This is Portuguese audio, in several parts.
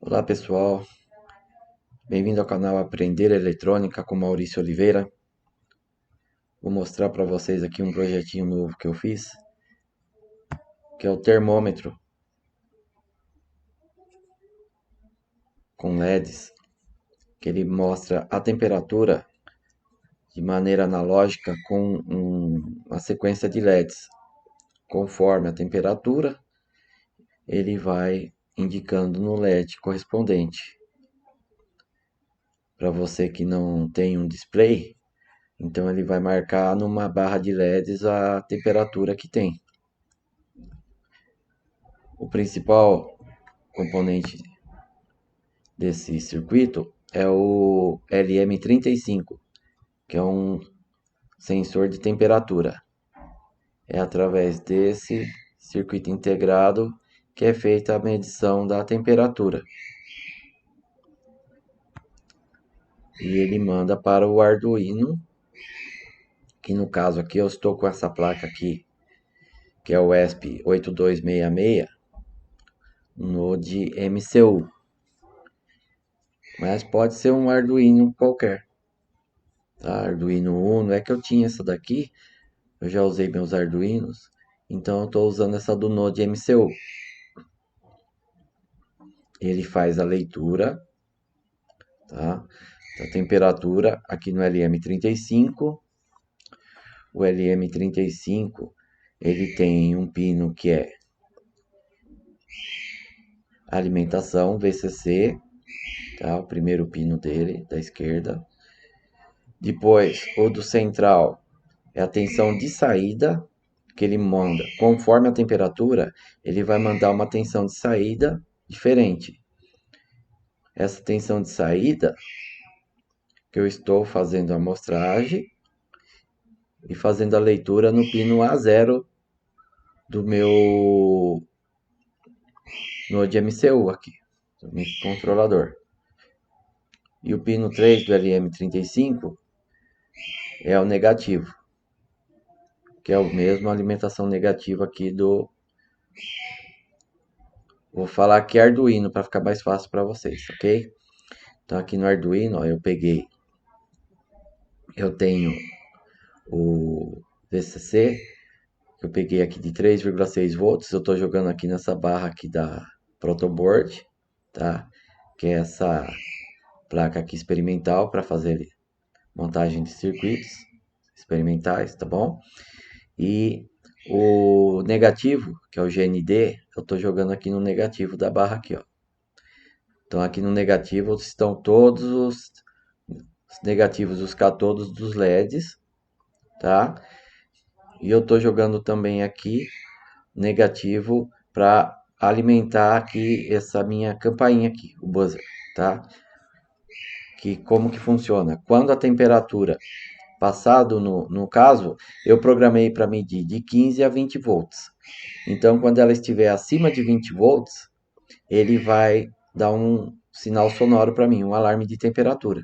Olá pessoal, bem-vindo ao canal Aprender Eletrônica com Maurício Oliveira. Vou mostrar para vocês aqui um projetinho novo que eu fiz, que é o termômetro com LEDs, que ele mostra a temperatura de maneira analógica com uma sequência de LEDs. Conforme a temperatura, ele vai indicando no LED correspondente. Para você que não tem um display, então ele vai marcar numa barra de LEDs a temperatura que tem. O principal componente desse circuito é o LM35, que é um sensor de temperatura. É através desse circuito integrado que é feita a medição da temperatura. E ele manda para o Arduino, que no caso aqui eu estou com essa placa aqui, que é o ESP8266, Node MCU. Mas pode ser um Arduino qualquer. Tá? Arduino Uno, é que eu tinha essa daqui, eu já usei meus Arduinos, então eu estou usando essa do Node MCU. Ele faz a leitura, tá? Da temperatura aqui no LM35. O LM35 ele tem um pino que é alimentação VCC, tá? O primeiro pino dele da esquerda. Depois o do central é a tensão de saída, que ele manda. Conforme a temperatura, ele vai mandar uma tensão de saída diferente. Essa tensão de saída, que eu estou fazendo a amostragem e fazendo a leitura no pino A0 do meu Node MCU aqui, do microcontrolador. E o pino 3 do LM35 é o negativo, que é o mesmo alimentação negativa aqui do... Vou falar aqui Arduino para ficar mais fácil para vocês, ok? Então aqui no Arduino, ó, eu tenho o VCC, que eu peguei aqui de 3,6 volts, eu estou jogando aqui nessa barra aqui da Protoboard, tá? Que é essa placa aqui experimental para fazer montagem de circuitos experimentais, tá bom? E o negativo, que é o GND, eu estou jogando aqui no negativo da barra aqui, ó. Então aqui no negativo estão todos os negativos, os cátodos dos LEDs, tá? E eu estou jogando também aqui negativo para alimentar aqui essa minha campainha aqui, o buzzer, tá? Que como que funciona? Quando a temperatura passado no caso, eu programei para medir de 15 a 20 volts. Então, quando ela estiver acima de 20 volts, ele vai dar um sinal sonoro para mim, um alarme de temperatura,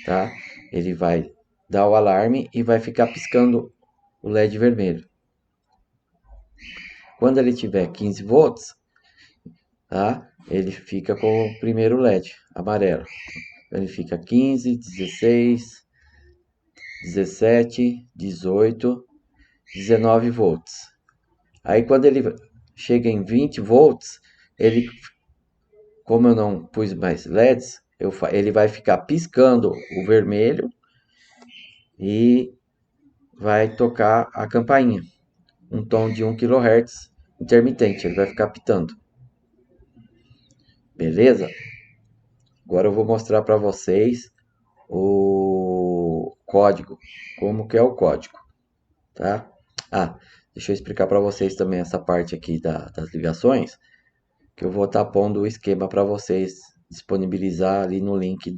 tá? Ele vai dar o alarme e vai ficar piscando o LED vermelho. Quando ele tiver 15 volts, tá? Ele fica com o primeiro LED amarelo. Ele fica 15, 16, 17, 18, 19 volts. Aí quando ele chega em 20 volts, ele, como eu não pus mais LEDs, ele vai ficar piscando o vermelho e vai tocar a campainha, um tom de 1 kHz intermitente, ele vai ficar pitando. Beleza? Agora eu vou mostrar para vocês o código, como que é o código, tá? Deixa eu explicar para vocês também essa parte aqui das ligações, que eu vou estar pondo o esquema para vocês disponibilizar ali no link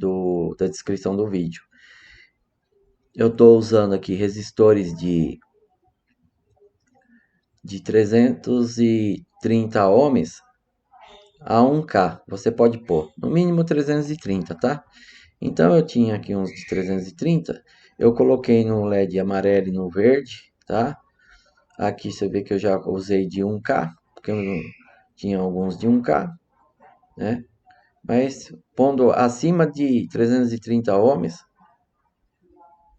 da descrição do vídeo. Eu estou usando aqui resistores de 330 ohms a 1K. Você pode pôr no mínimo 330, tá? Então eu tinha aqui uns de 330, eu coloquei no LED amarelo e no verde, tá? Aqui você vê que eu já usei de 1K, porque eu tinha alguns de 1K, né? Mas pondo acima de 330 ohms,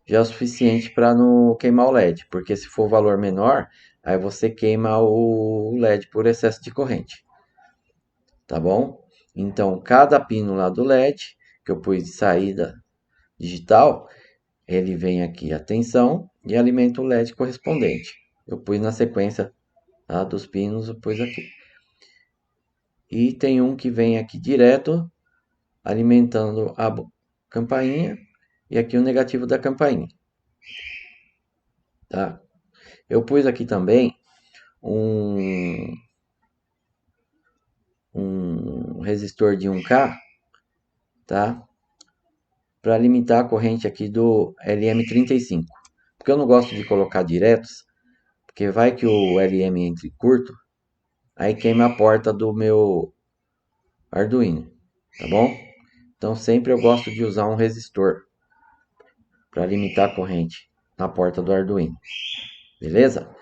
já é o suficiente para não queimar o LED, porque se for valor menor, aí você queima o LED por excesso de corrente, tá bom? Então, cada pino lá do LED, que eu pus de saída digital, ele vem aqui a tensão e alimenta o LED correspondente. Eu pus na sequência, tá, dos pinos, eu pus aqui. E tem um que vem aqui direto, alimentando a campainha, e aqui o negativo da campainha, tá? Eu pus aqui também um, um resistor de 1K, tá? Para limitar a corrente aqui do LM35. Porque eu não gosto de colocar diretos, porque vai que o LM entre curto, aí queima a porta do meu Arduino, tá bom? Então sempre eu gosto de usar um resistor para limitar a corrente na porta do Arduino, beleza?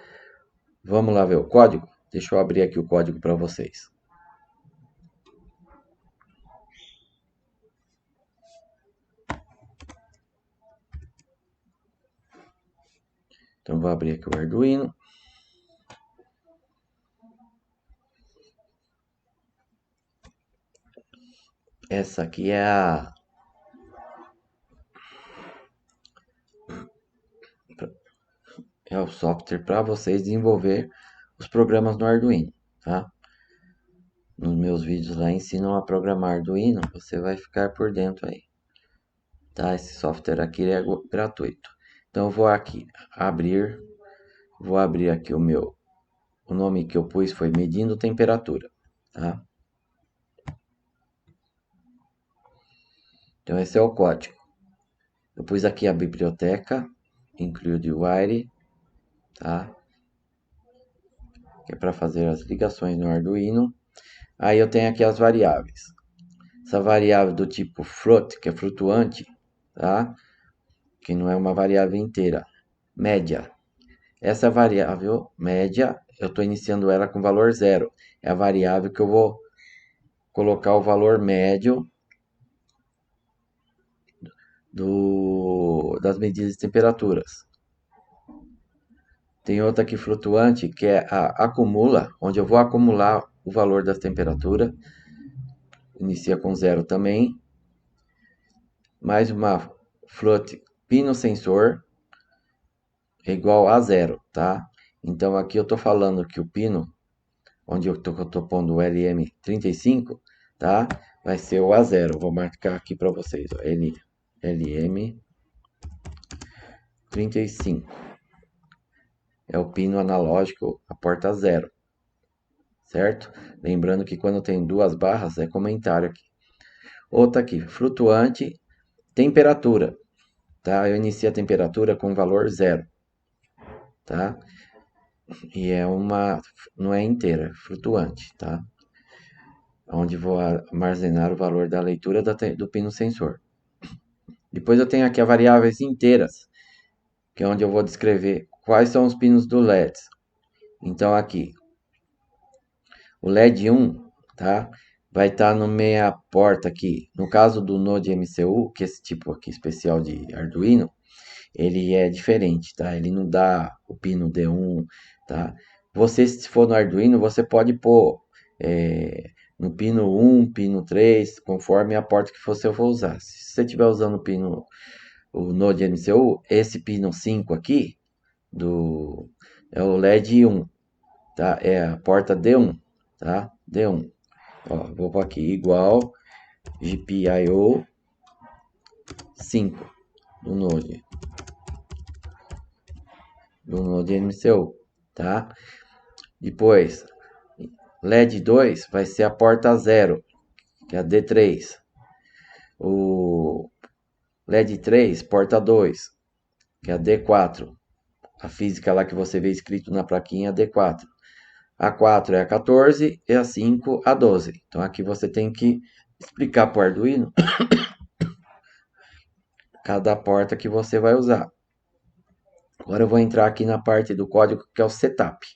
Vamos lá ver o código? Deixa eu abrir aqui o código para vocês. Então vou abrir aqui o Arduino. Essa aqui é o software para vocês desenvolver os programas no Arduino, tá? Nos meus vídeos lá ensinam a programar Arduino, você vai ficar por dentro aí, tá? Esse software aqui é gratuito. Então eu vou abrir aqui o nome que eu pus foi medindo temperatura, tá? Então esse é o código. Eu pus aqui a biblioteca, include wire, tá? Que é para fazer as ligações no Arduino. Aí eu tenho aqui as variáveis. Essa variável do tipo float, que é flutuante, tá? Que não é uma variável inteira. Média. Essa variável média, eu estou iniciando ela com valor zero. É a variável que eu vou colocar o valor médio das medidas de temperaturas. Tem outra aqui flutuante, que é a acumula, onde eu vou acumular o valor das temperaturas. Inicia com zero também. Mais uma float pino sensor é igual a zero, tá? Então aqui eu estou falando que o pino, onde eu estou pondo o LM35, tá? Vai ser o A0. Vou marcar aqui para vocês, ó, LM35. É o pino analógico, a porta 0, certo? Lembrando que quando tem duas barras é comentário aqui. Outra aqui, flutuante, temperatura, tá? Eu inicio a temperatura com valor 0, tá? E não é inteira, é flutuante, tá? Onde vou armazenar o valor da leitura do pino sensor. Depois eu tenho aqui as variáveis inteiras, que é onde eu vou descrever quais são os pinos do LED. Então aqui, o LED 1, tá? Vai estar no meia porta aqui. No caso do Node MCU, que é esse tipo aqui especial de Arduino, ele é diferente, tá? Ele não dá o pino D1, tá? Você, se for no Arduino, você pode pôr no pino 1, pino 3, conforme a porta que você for usar. Se você estiver usando o Node MCU, esse pino 5 aqui, é o LED 1, tá? É a porta D1, tá? D1. Ó, vou pôr aqui, igual GPIO 5 do Node MCU, tá? Depois, LED 2 vai ser a porta 0, que é a D3. O LED 3, porta 2, que é a D4. A física lá que você vê escrito na plaquinha é a D4. A 4 é a 14 e a 5 a 12. Então aqui você tem que explicar para o Arduino cada porta que você vai usar. Agora eu vou entrar aqui na parte do código que é o setup.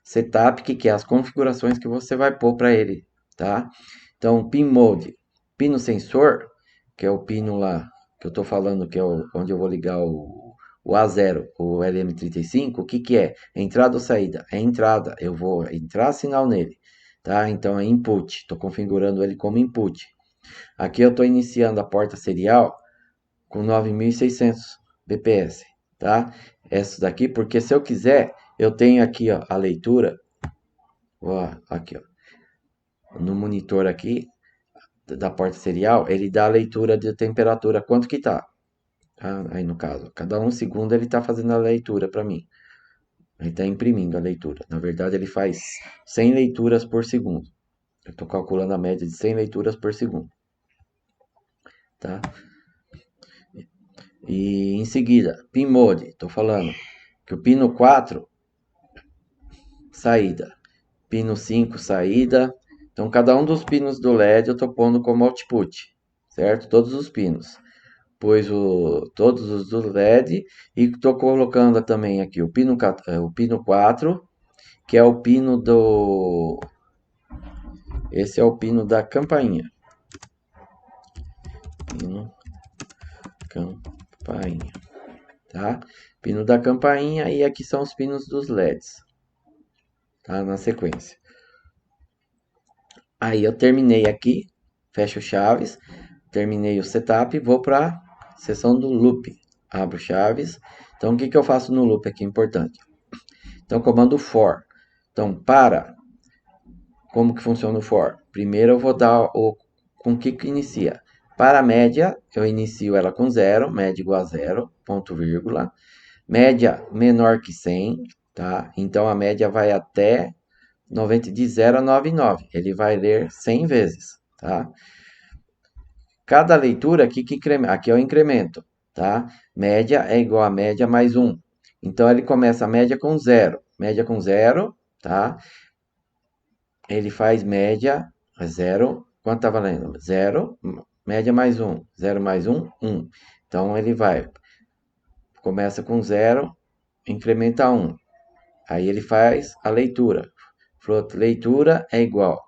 Setup, que é as configurações que você vai pôr para ele, tá? Então, pin mode. Pino sensor, que é o pino lá, que eu estou falando, que é onde eu vou ligar o A0, o LM35, o que que é? Entrada ou saída? É entrada, eu vou entrar sinal nele, tá? Então é input, estou configurando ele como input. Aqui eu estou iniciando a porta serial com 9.600 bps, tá? Essa daqui, porque se eu quiser, eu tenho aqui, ó, a leitura, ó, aqui, ó, no monitor aqui da porta serial, ele dá a leitura de temperatura, quanto que tá. Aí no caso, cada 1 segundo ele está fazendo a leitura para mim. Ele está imprimindo a leitura. Na verdade, ele faz 100 leituras por segundo. Eu estou calculando a média de 100 leituras por segundo. Tá? E em seguida, pin mode. Estou falando que o pino 4, saída. Pino 5, saída. Então, cada um dos pinos do LED eu estou pondo como output. Certo? Todos os pinos. Pus todos os do LED e estou colocando também aqui o pino 4, que é o pino do... Esse é o pino da campainha. Pino campainha, tá? Pino da campainha e aqui são os pinos dos LEDs, tá? Na sequência. Aí eu terminei aqui, fecho chaves, terminei o setup, vou para seção do loop. Abro chaves. Então o que que eu faço no loop aqui importante? Então comando for. Então como que funciona o for? Primeiro eu vou dar com que inicia. Para a média, eu inicio ela com 0, média igual a 0, ponto vírgula. Média menor que 100, tá? Então a média vai até 90, de 0 a 99. Ele vai ler 100 vezes, tá? Cada leitura aqui aqui é o incremento, tá? Média é igual a média mais 1. Então ele começa a média com 0. Média com 0, tá? Ele faz média 0. Quanto tá valendo? 0, média mais 1. 0 mais 1, 1. Então ele começa com 0, incrementa 1. Aí ele faz a leitura. Leitura é igual.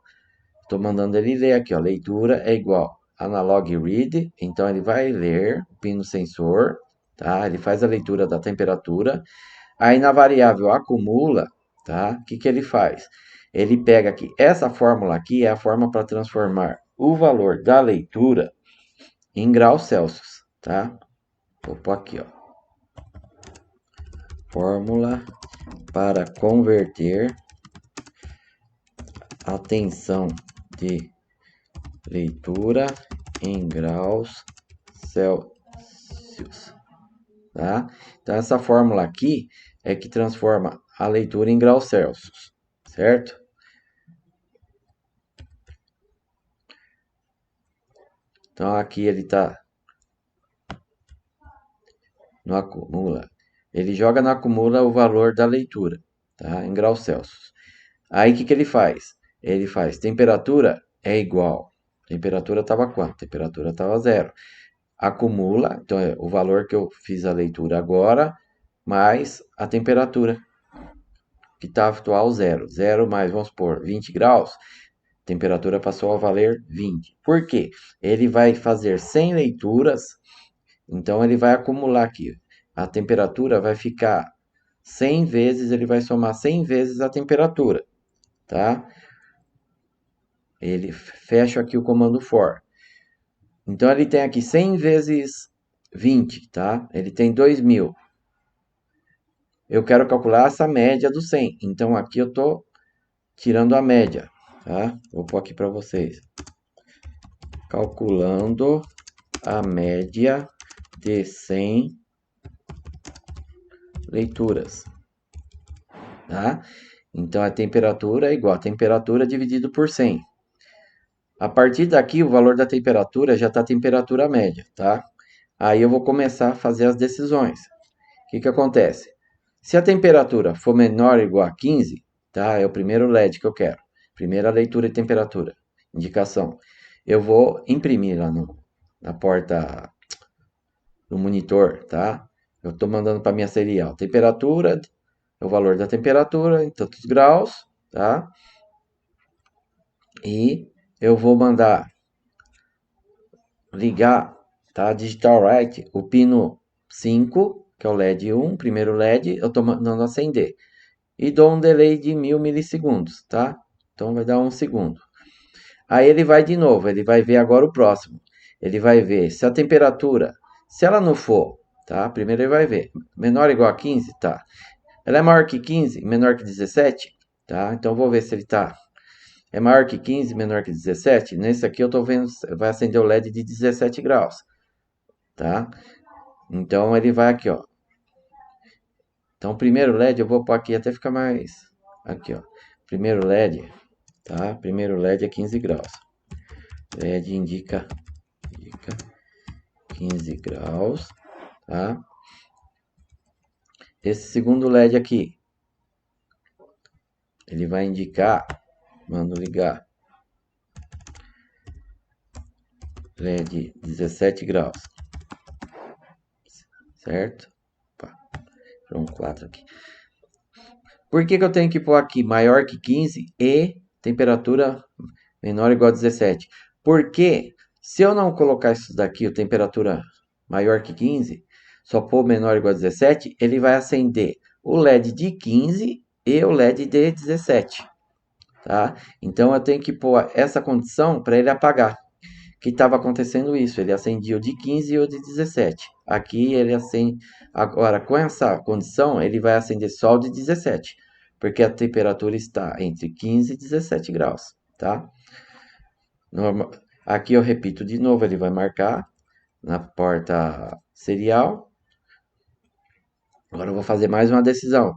Estou mandando ele ler aqui, ó. Leitura é igual. Analog read. Então ele vai ler o pino sensor, tá? Ele faz a leitura da temperatura. Aí na variável acumula, tá? O que que ele faz? Ele pega aqui, essa fórmula aqui é a fórmula para transformar o valor da leitura em graus Celsius, tá? Vou pôr aqui, ó. Fórmula para converter a tensão de leitura em graus Celsius, tá? Então essa fórmula aqui é que transforma a leitura em graus Celsius, certo? Então aqui ele está no acumula. Ele joga no acumula o valor da leitura, tá? Em graus Celsius. Aí o que que ele faz? Ele faz temperatura é igual. Temperatura estava quanto? Temperatura estava 0. Acumula, então é o valor que eu fiz a leitura agora, mais a temperatura, que está atual 0. 0 mais, vamos supor, 20 graus. Temperatura passou a valer 20. Por quê? Ele vai fazer 100 leituras, então ele vai acumular aqui. A temperatura vai ficar 100 vezes, ele vai somar 100 vezes a temperatura, tá? Ele fecha aqui o comando for. Então ele tem aqui 100 vezes 20, tá? Ele tem 2.000. Eu quero calcular essa média do 100. Então aqui eu estou tirando a média, tá? Vou pôr aqui para vocês. Calculando a média de 100 leituras, tá? Então a temperatura é igual a temperatura dividido por 100. A partir daqui o valor da temperatura já está a temperatura média, tá? Aí eu vou começar a fazer as decisões. O que que acontece? Se a temperatura for menor ou igual a 15, tá? É o primeiro LED que eu quero. Primeira leitura de temperatura. Indicação. Eu vou imprimir lá na porta do monitor, tá? Eu estou mandando para minha serial. Temperatura, o valor da temperatura em tantos graus, tá? E eu vou mandar ligar, tá? Digital right, o pino 5, que é o LED 1, primeiro LED, eu tô mandando acender. E dou um delay de 1000 milissegundos, tá? Então vai dar 1 segundo. Aí ele vai de novo, ele vai ver agora o próximo. Ele vai ver se a temperatura, se ela não for, tá? Primeiro ele vai ver, menor ou igual a 15, tá? Ela é maior que 15, menor que 17, tá? Então vou ver se ele tá é maior que 15, menor que 17. Nesse aqui eu tô vendo, vai acender o LED de 17 graus, tá? Então ele vai aqui, ó. Então o primeiro LED eu vou pôr aqui até ficar mais aqui, ó. Primeiro LED, tá? Primeiro LED é 15 graus. LED indica 15 graus, tá? Esse segundo LED aqui, ele vai indicar, mando ligar, LED 17 graus, certo? Opa, foram 4 aqui. Por que que eu tenho que pôr aqui maior que 15 e temperatura menor ou igual a 17? Porque se eu não colocar isso daqui, temperatura maior que 15, só pôr menor ou igual a 17, ele vai acender o LED de 15 e o LED de 17, tá? Então eu tenho que pôr essa condição para ele apagar. Que estava acontecendo isso, ele acendia o de 15 e o de 17. Aqui ele acende, agora com essa condição, ele vai acender só o de 17, porque a temperatura está entre 15 e 17 graus, tá? Normal, aqui eu repito de novo, ele vai marcar na porta serial. Agora eu vou fazer mais uma decisão.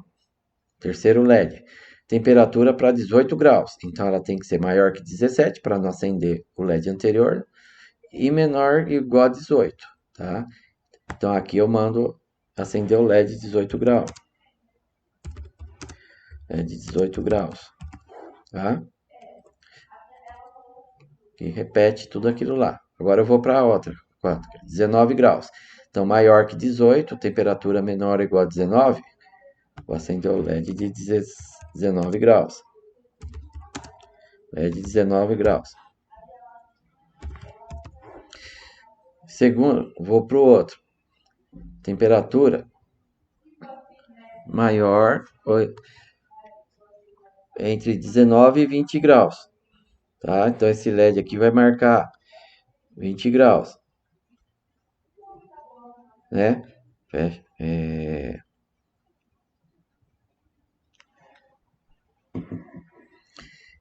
Terceiro LED. Temperatura para 18 graus. Então ela tem que ser maior que 17 para não acender o LED anterior e menor ou igual a 18, tá? Então aqui eu mando acender o LED 18 graus. LED 18 graus, tá? E repete tudo aquilo lá. Agora eu vou para a outra, 19 graus. Então maior que 18, temperatura menor ou igual a 19, vou acender o LED de 19 graus. LED 19 graus. Segundo, vou para o outro. Temperatura maior entre 19 e 20 graus, tá? Então esse LED aqui vai marcar 20 graus, né?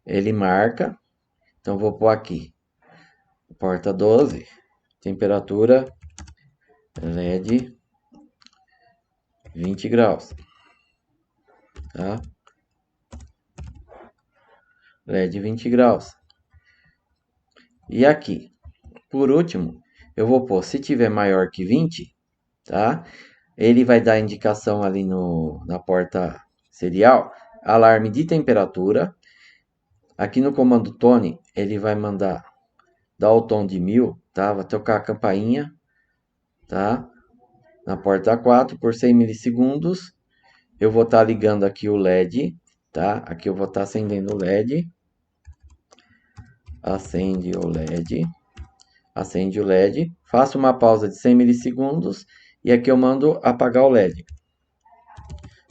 Ele marca, então vou pôr aqui, porta 12, temperatura LED 20 graus, tá? LED 20 graus. E aqui, por último, eu vou pôr, se tiver maior que 20, tá? Ele vai dar indicação ali na porta serial, alarme de temperatura. Aqui no comando tone, ele vai mandar dar o tom de 1000, tá? Vai tocar a campainha, tá? Na porta 4 por 100 milissegundos. Eu vou estar ligando aqui o LED, tá? Aqui eu vou estar acendendo o LED. Acende o LED. Acende o LED. Faço uma pausa de 100 milissegundos. E aqui eu mando apagar o LED.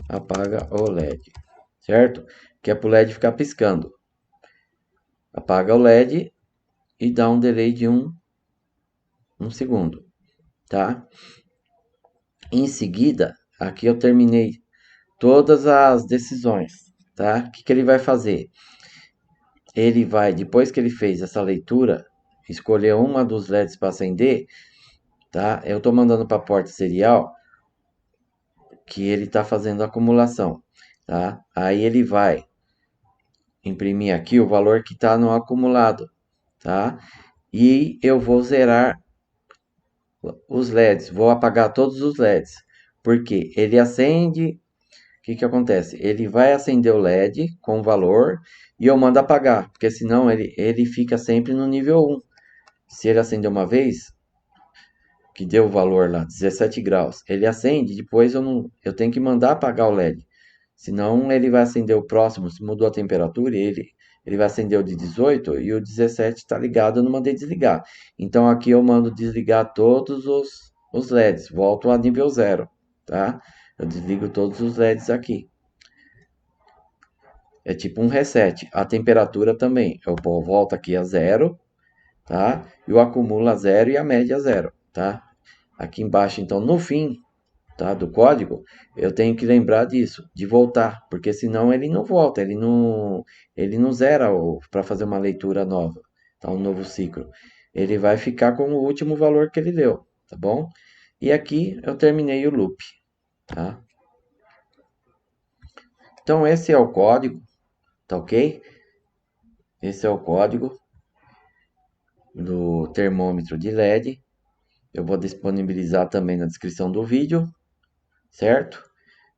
Apaga o LED. Certo? Que é para o LED ficar piscando. Apaga o LED e dá um delay de um segundo. Tá? Em seguida, aqui eu terminei todas as decisões, tá? O que que ele vai fazer? Ele vai, depois que ele fez essa leitura, escolher uma dos LEDs para acender, tá? Eu estou mandando para a porta serial que ele está fazendo a acumulação, tá? Aí ele vai imprimir aqui o valor que está no acumulado, tá? E eu vou zerar os LEDs, vou apagar todos os LEDs, porque ele acende. O que que acontece? Ele vai acender o LED com o valor e eu mando apagar, porque senão ele fica sempre no nível 1. Se ele acender uma vez, que deu o valor lá, 17 graus, ele acende, depois eu tenho que mandar apagar o LED. Senão ele vai acender o próximo, se mudou a temperatura, ele vai acender o de 18 e o 17 está ligado, eu não mandei desligar. Então aqui eu mando desligar todos os LEDs, volto a nível 0, tá? Eu desligo todos os LEDs aqui. É tipo um reset. A temperatura também, eu volto aqui a 0, tá? E o acumula 0 e a média 0, tá? Aqui embaixo, então, no fim, tá, do código, eu tenho que lembrar disso, de voltar, porque senão ele não volta, ele não zera para fazer uma leitura nova, tá, um novo ciclo. Ele vai ficar com o último valor que ele deu, tá bom? E aqui eu terminei o loop, tá? Então esse é o código, tá ok? Esse é o código do termômetro de LED. Eu vou disponibilizar também na descrição do vídeo, certo?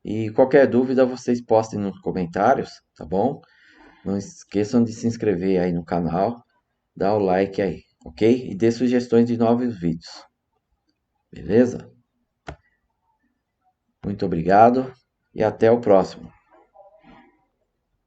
E qualquer dúvida vocês postem nos comentários, tá bom? Não esqueçam de se inscrever aí no canal, dar o like aí, ok? E dê sugestões de novos vídeos, beleza? Muito obrigado e até o próximo.